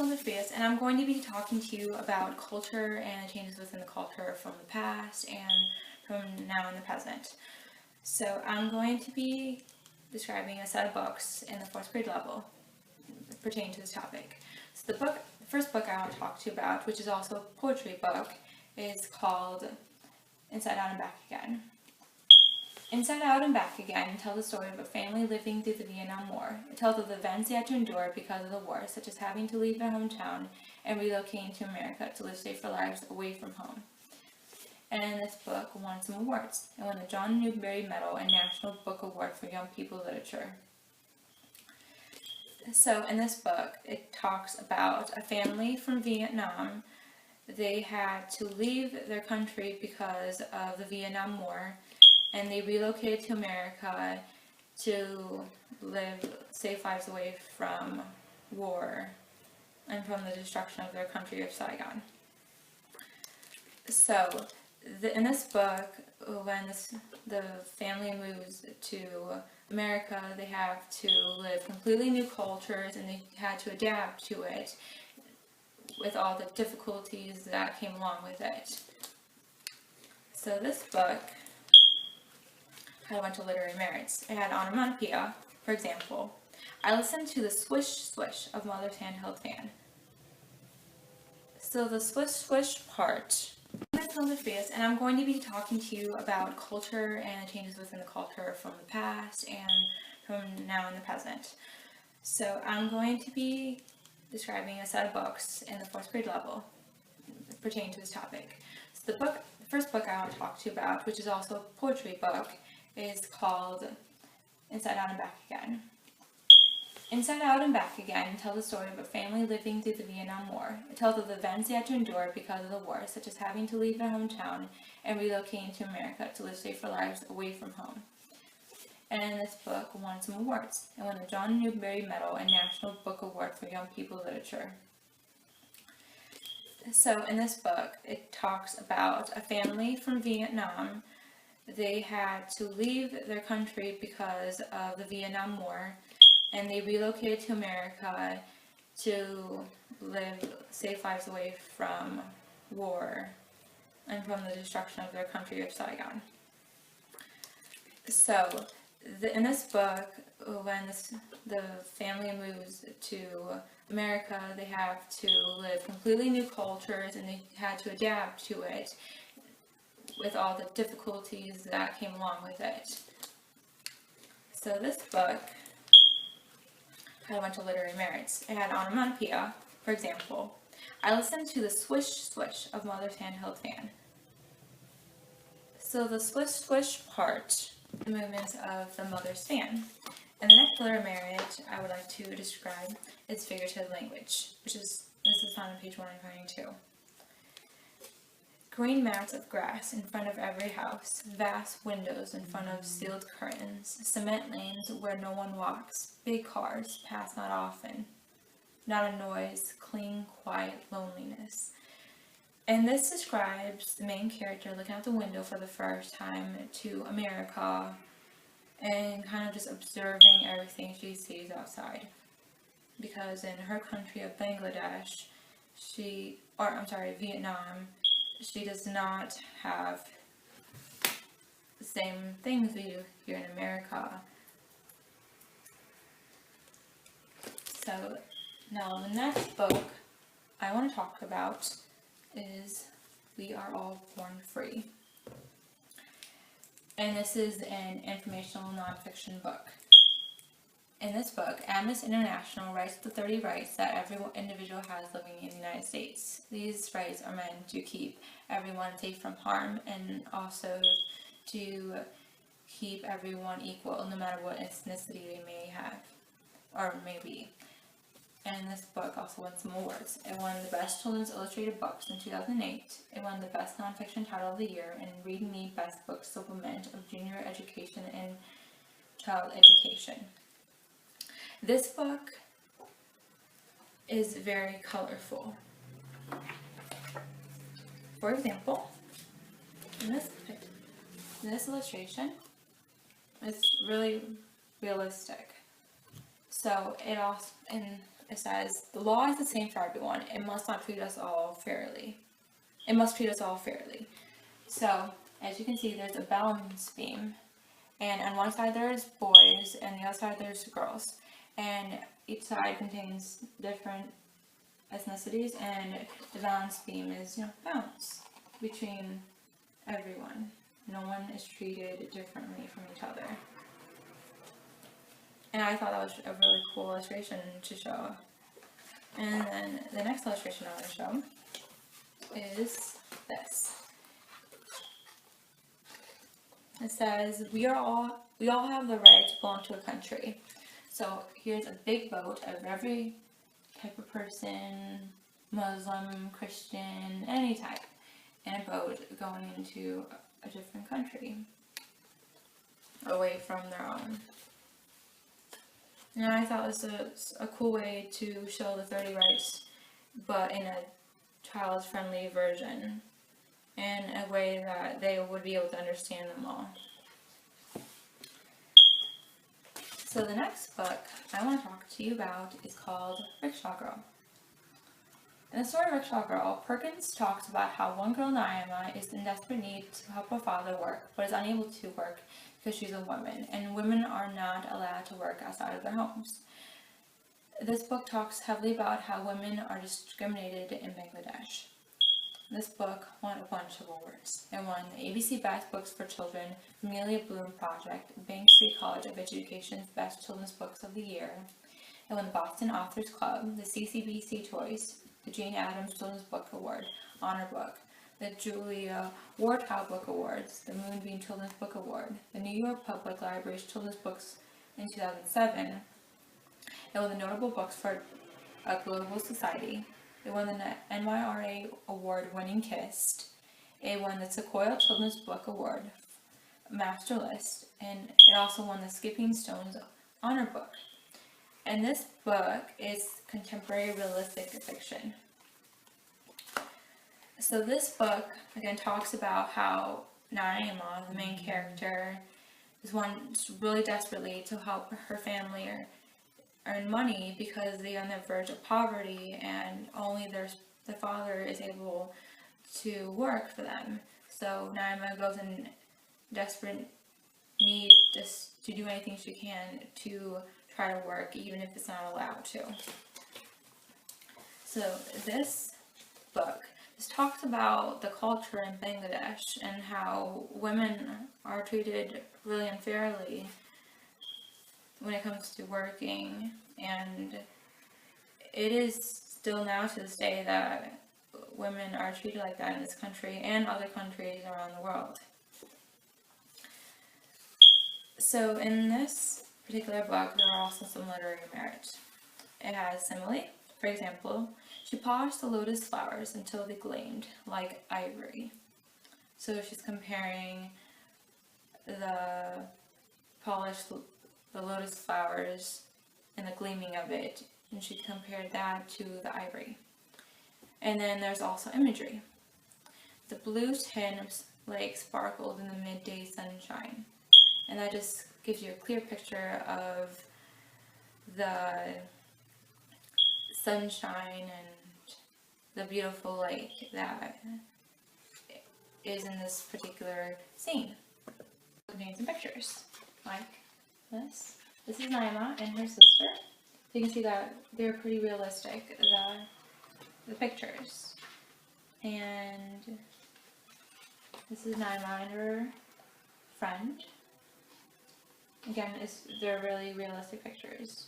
Sophia, and I'm going to be talking to you about culture and changes within the culture from the past and from now in the present. So I'm going to be describing a set of books in the 4th grade level pertaining to this topic. So the first book I want to talk to you about, which is also a poetry book, is called Inside Out and Back Again. Inside Out and Back Again tells the story of a family living through the Vietnam War. It tells of the events they had to endure because of the war, such as having to leave their hometown and relocating to America to live safer lives away from home. And this book won some awards. It won the John Newbery Medal and National Book Award for Young People Literature. So in this book, it talks about a family from Vietnam. They had to leave their country because of the Vietnam War, and they relocated to America to live safe lives away from war and from the destruction of their country of Saigon. So, in this book, when the family moves to America, they have to live completely new cultures, and they had to adapt to it with all the difficulties that came along with it. So this book had a bunch of literary merits. It had onomatopoeia, for example. I listened to the swish swish of Mother's handheld fan. So the swish swish part. I'm Sophia, and I'm going to be talking to you about culture and changes within the culture from the past and from now in the present. So I'm going to be describing a set of books in the 4th grade level pertaining to this topic. So the first book I want to talk to you about, which is also a poetry book, is called Inside Out and Back Again. Inside Out and Back Again tells the story of a family living through the Vietnam War. It tells of the events they had to endure because of the war, such as having to leave their hometown and relocating to America to live safer lives away from home. And this book won some awards. It won the John Newbery Medal and National Book Award for Young People Literature. So in this book, it talks about a family from Vietnam. They had to leave their country because of the Vietnam War, and they relocated to America to live safe lives away from war and from the destruction of their country of Saigon. So, in this book, when the family moves to America, they have to live completely new cultures, and they had to adapt to it with all the difficulties that came along with it. So this book had a bunch of literary merits. It had onomatopoeia, for example. I listened to the swish swish of Mother's handheld fan. So the swish swish part, the movements of the mother's fan. And the next literary merit I would like to describe is figurative language, this is found on page 192. Green mats of grass in front of every house, vast windows in front of sealed curtains, cement lanes where no one walks, big cars pass not often, not a noise, clean, quiet loneliness. And this describes the main character looking out the window for the first time to America and kind of just observing everything she sees outside. Because in her country of Bangladesh, Vietnam, she does not have the same things we do here in America. So now the next book I want to talk about is We Are All Born Free. And this is an informational nonfiction book. In this book, Amnesty International writes the 30 rights that every individual has living in the United States. These rights are meant to keep everyone safe from harm and also to keep everyone equal no matter what ethnicity they may have or may be. And this book also won some awards. It won the Best Children's Illustrated Books in 2008. It won the Best Nonfiction Title of the Year and Read Me Best Book Supplement of Junior Education and Child Education. This book is very colorful. For example, in this illustration, it's really realistic. So it also, and it says, "The law is the same for everyone. It must not treat us all fairly. It must treat us all fairly." So, as you can see, there's a balance beam. And on one side there's boys, and the other side there's girls. And each side contains different ethnicities, and the balance beam is, balance between everyone. No one is treated differently from each other. And I thought that was a really cool illustration to show. And then the next illustration I want to show is this. It says, we all have the right to belong to a country. So here's a big boat of every type of person, Muslim, Christian, any type, in a boat going into a different country, away from their own. And I thought this was a cool way to show the 30 rights, but in a child-friendly version, in a way that they would be able to understand them all. So the next book I want to talk to you about is called Rickshaw Girl. In the story of Rickshaw Girl, Perkins talks about how one girl, Naima, is in desperate need to help her father work, but is unable to work because she's a woman, and women are not allowed to work outside of their homes. This book talks heavily about how women are discriminated in Bangladesh. This book won a bunch of awards. It won the ABC Best Books for Children, Amelia Bloom Project, Bank Street College of Education's Best Children's Books of the Year. It won the Boston Authors Club, the CCBC Choice, the Jane Addams Children's Book Award, Honor Book, the Julia Wartow Book Awards, the Moonbeam Children's Book Award, the New York Public Library's Children's Books in 2007. It won the Notable Books for a Global Society. It won the NYRA Award-winning KISSed. It won the Sequoia Children's Book Award, Master List, and it also won the Skipping Stones Honor Book. And this book is contemporary realistic fiction. So this book, again, talks about how Naima, the main character, wants really desperately to help her family earn money because they are on the verge of poverty, and only their father is able to work for them. So Naima goes in desperate need just to do anything she can to try to work, even if it's not allowed to. So this book talks about the culture in Bangladesh and how women are treated really unfairly when it comes to working, and it is still now to this day that women are treated like that in this country and other countries around the world. So in this particular book, there are also some literary merit. It has simile. For example, she polished the lotus flowers until they gleamed like ivory. So she's comparing the lotus flowers and the gleaming of it, and she compared that to the ivory. And then there's also imagery. The blue Thames lake sparkled in the midday sunshine, and that just gives you a clear picture of the sunshine and the beautiful lake that is in this particular scene. It contains some pictures like this. This is Naima and her sister. You can see that they're pretty realistic, the pictures. And this is Naima and her friend. Again, they're really realistic pictures.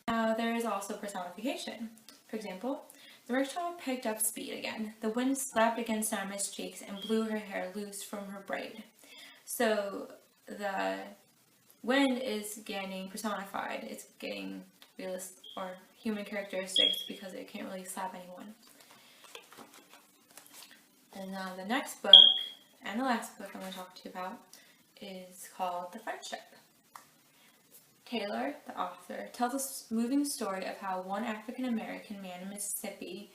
Now, there is also personification. For example, the rickshaw picked up speed again. The wind slapped against Naima's cheeks and blew her hair loose from her braid. So the wind is getting personified. It's getting realistic or human characteristics because it can't really slap anyone. And now the next book, and the last book I'm going to talk to you about, is called The Friendship. Taylor, the author, tells a moving story of how one African-American man in Mississippi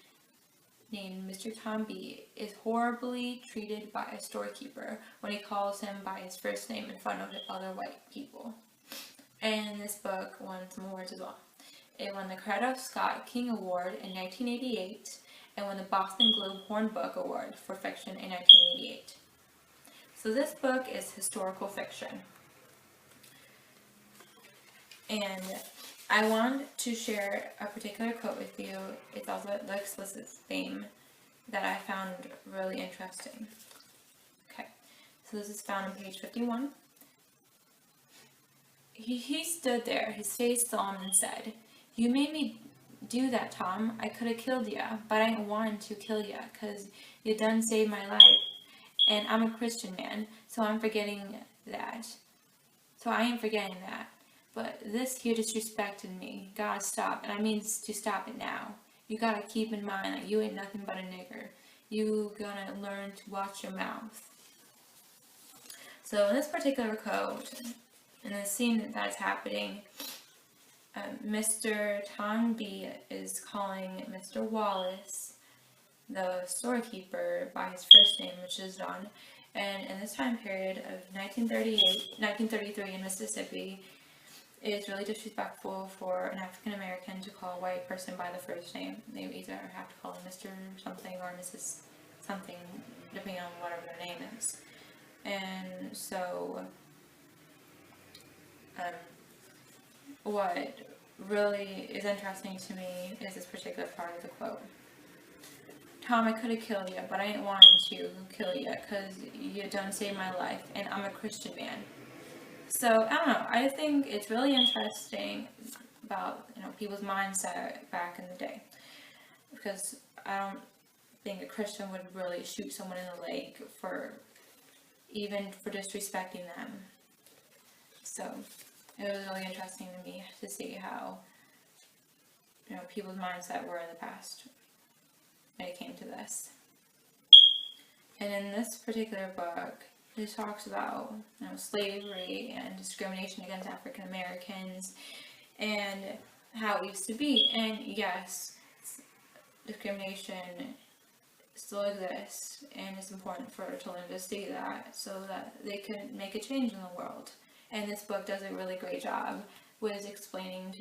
named Mr. Tom B. is horribly treated by a storekeeper when he calls him by his first name in front of other white people. And this book won some awards as well. It won the Coretta Scott King Award in 1988 and won the Boston Globe Horn Book Award for fiction in 1988. So this book is historical fiction. And I want to share a particular quote with you. It's also the explicit theme that I found really interesting. Okay, so this is found on page 51. He stood there, his face solemn, and said, "You made me do that, Tom. I could have killed ya, but I ain't wanted to kill ya, 'cause you done saved my life. And I'm a Christian man, so I'm forgetting that. So I ain't forgetting that. But this here disrespected me. Gotta stop, and I mean to stop it now. You gotta keep in mind that you ain't nothing but a nigger. You gonna learn to watch your mouth." So in this particular quote, in the scene that's happening, Mr. Tom B is calling Mr. Wallace, the storekeeper, by his first name, which is Don. And in this time period of 1933 in Mississippi, it's really disrespectful for an African American to call a white person by the first name. They either have to call them Mr. something or Mrs. something, depending on whatever their name is. And so, what really is interesting to me is this particular part of the quote. "Tom, I could have killed you, but I ain't wanting to kill you, 'cause you done saved my life, and I'm a Christian man." So, I don't know, I think it's really interesting about, people's mindset back in the day. Because I don't think a Christian would really shoot someone in the leg for disrespecting them. So, it was really interesting to me to see how, people's mindset were in the past when it came to this. And in this particular book, it talks about, slavery and discrimination against African Americans and how it used to be. And yes, discrimination still exists, and it's important for children to see that so that they can make a change in the world. And this book does a really great job with explaining